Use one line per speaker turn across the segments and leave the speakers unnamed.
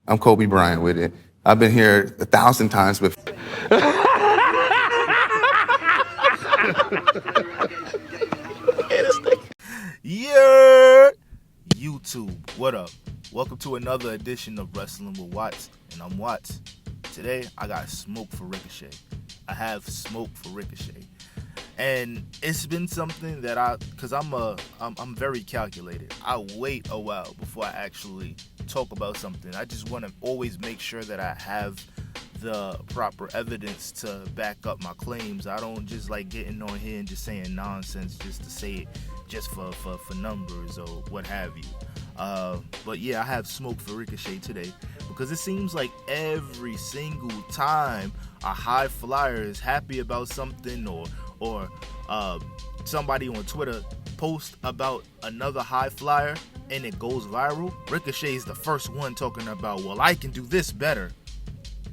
I'm Kobe Bryant with it. I've been here 1,000 times before.
Yeah, YouTube, what up? Welcome to another edition of Wrestling with Watts, and I'm Watts. Today, I got smoke for Ricochet. I have smoke for Ricochet, and it's been something that I'm very calculated. I wait a while before I actually talk about something. I just want to always make sure that I have the proper evidence to back up my claims. I don't just like getting on here and just saying nonsense just to say it, just for numbers or what have you. But yeah, I have smoke for Ricochet today because it seems like every single time a high flyer is happy about something or somebody on Twitter posts about another high flyer and it goes viral, Ricochet is the first one talking about, well, I can do this better.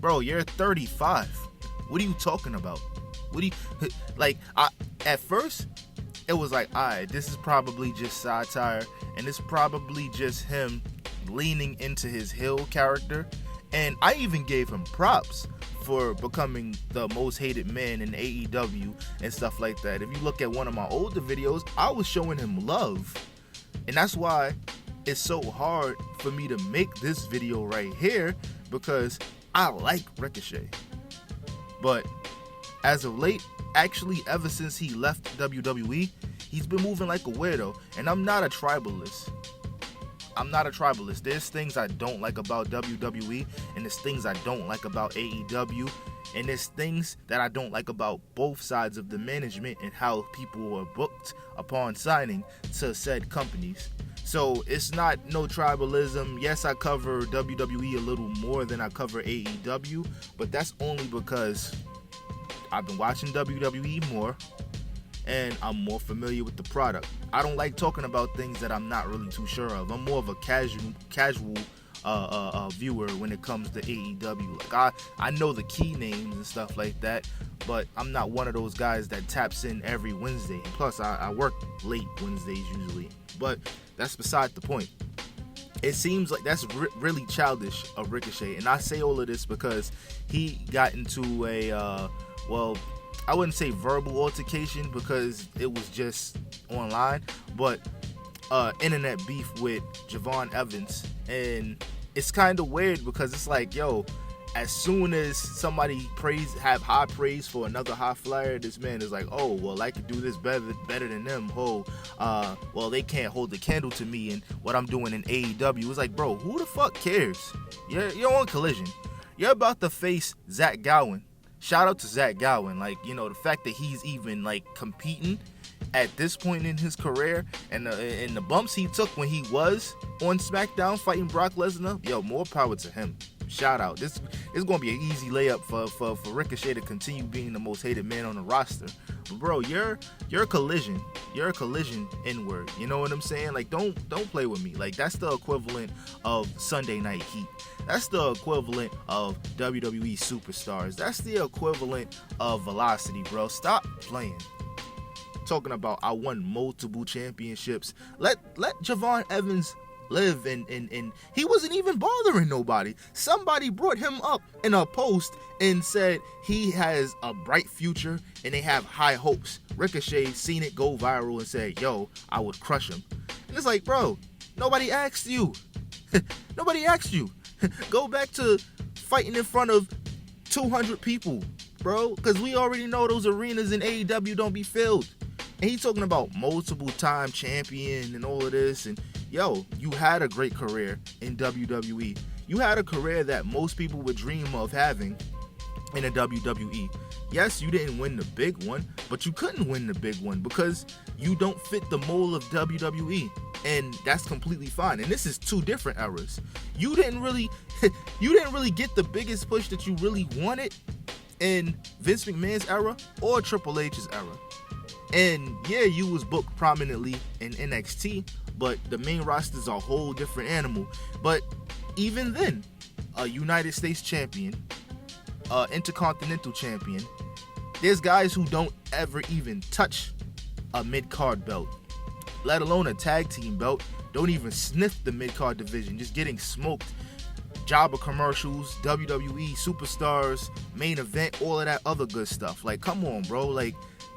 Bro, you're 35. What are you talking about? What do you like? At first, it was like, alright, this is probably just satire, and it's probably just him leaning into his heel character. And I even gave him props for becoming the most hated man in AEW and stuff like that. If you look at one of my older videos, I was showing him love. And that's why it's so hard for me to make this video right here, because I like Ricochet. But as of late, actually ever since he left WWE, he's been moving like a weirdo. And I'm not a tribalist. There's things I don't like about WWE, and there's things I don't like about AEW, and there's things that I don't like about both sides of the management and how people were booked upon signing to said companies. So it's not no tribalism. Yes, I cover WWE a little more than I cover AEW, but that's only because I've been watching WWE more and I'm more familiar with the product. I don't like talking about things that I'm not really too sure of. I'm more of a casual viewer when it comes to AEW. Like I know the key names and stuff like that, but I'm not one of those guys that taps in every Wednesday. And plus, I work late Wednesdays usually. But that's beside the point. It seems like that's really childish of Ricochet, and I say all of this because he got into a I wouldn't say verbal altercation because it was just online, but internet beef with Javon Evans. And it's kind of weird because it's like, yo, as soon as somebody have high praise for another high flyer, this man is like, oh, well, I can do this better than them. Well, they can't hold the candle to me and what I'm doing in AEW. It's like, bro, who the fuck cares? You're on Collision. You're about to face Zach Gowen. Shout out to Zach Gowen. Like, you know, the fact that he's even like competing at this point in his career, and the bumps he took when he was on SmackDown fighting Brock Lesnar, yo, more power to him. Shout out. This is going to be an easy layup for Ricochet to continue being the most hated man on the roster. But bro, you're a collision. You're a collision inward. You know what I'm saying? Like, don't play with me. Like, that's the equivalent of Sunday Night Heat. That's the equivalent of WWE Superstars. That's the equivalent of Velocity, bro. Stop playing. Talking about I won multiple championships. Let Javon Evans live, and he wasn't even bothering nobody. Somebody brought him up in a post and said he has a bright future and they have high hopes. Ricochet seen it go viral and said, yo, I would crush him. And it's like, bro, nobody asked you. Nobody asked you. Go back to fighting in front of 200 people, bro, because we already know those arenas in AEW don't be filled. And he's talking about multiple time champion and all of this. And yo, you had a great career in WWE. You had a career that most people would dream of having in a WWE. Yes, you didn't win the big one, but you couldn't win the big one because you don't fit the mold of WWE. And that's completely fine. And this is two different eras. You didn't really get the biggest push that you really wanted in Vince McMahon's era or Triple H's era. And yeah, you was booked prominently in NXT, but the main roster is a whole different animal. But even then, a United States champion, Intercontinental champion, there's guys who don't ever even touch a mid-card belt, let alone a tag team belt, don't even sniff the mid-card division, just getting smoked jobber commercials, WWE superstars, main event, all of that other good stuff. Like, come on, bro. Like,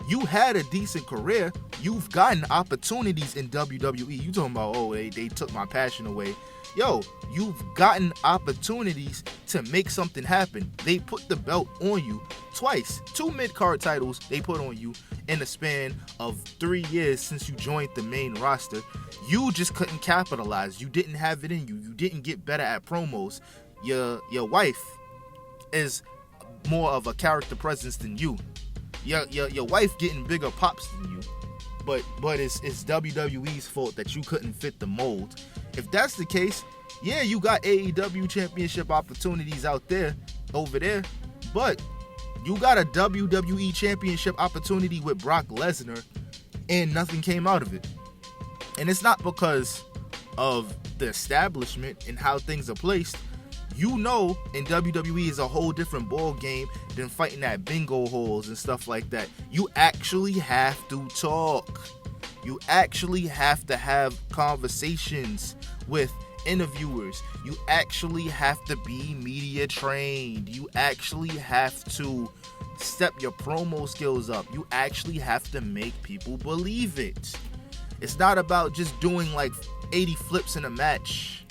you had a decent career. You've gotten opportunities in WWE. You talking about, oh, they took my passion away. Yo, you've gotten opportunities to make something happen. They put the belt on you twice. 2 mid-card titles they put on you in the span of 3 years since you joined the main roster. You just couldn't capitalize. You didn't have it in you. You didn't get better at promos. Your wife is more of a character presence than you. Your wife getting bigger pops than you. But it's WWE's fault that you couldn't fit the mold. If that's the case, yeah, you got AEW championship opportunities over there, but you got a WWE championship opportunity with Brock Lesnar, and nothing came out of it. And it's not because of the establishment and how things are placed. You know, in WWE is a whole different ball game than fighting at bingo halls and stuff like that. You actually have to talk. You actually have to have conversations with interviewers. You actually have to be media trained. You actually have to step your promo skills up. You actually have to make people believe it. It's not about just doing like 80 flips in a match.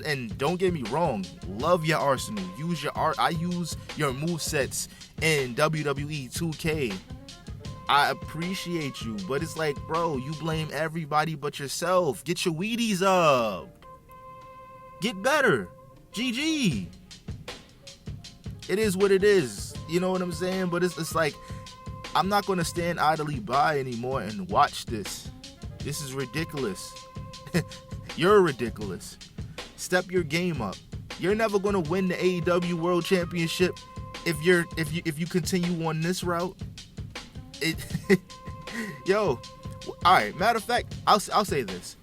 And don't get me wrong, love your arsenal. Use your art. I use your movesets in WWE 2K. I appreciate you, but it's like, bro, you blame everybody but yourself. Get your Wheaties up. Get better. GG. It is what it is. You know what I'm saying? But it's like, I'm not going to stand idly by anymore and watch this. This is ridiculous. You're ridiculous. Step your game up. You're never going to win the AEW World Championship if you continue on this route. Yo, all right, matter of fact, I'll say this.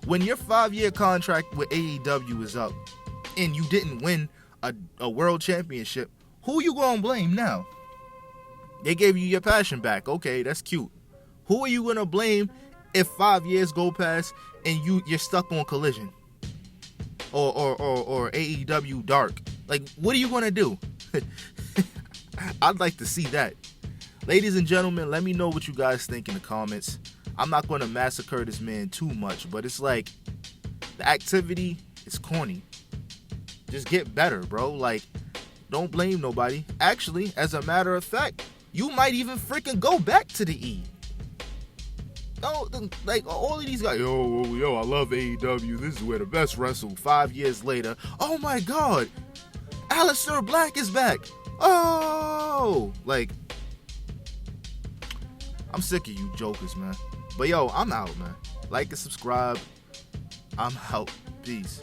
When your 5-year contract with AEW is up and you didn't win a world championship, who you gonna blame now? They gave you your passion back. Okay, that's cute. Who are you gonna blame if 5 years go past and you're stuck on Collision or AEW Dark? Like, what are you gonna do? I'd like to see that. Ladies and gentlemen, let me know what you guys think in the comments. I'm not going to massacre this man too much, but it's like, the activity is corny. Just get better, bro. Like, don't blame nobody. Actually, as a matter of fact, you might even freaking go back to the E. No, like, all of these guys, yo, I love AEW. This is where the best wrestle. 5 years later, oh my God, Aleister Black is back. Oh, like, I'm sick of you jokers, man. But yo, I'm out, man. Like and subscribe. I'm out. Peace.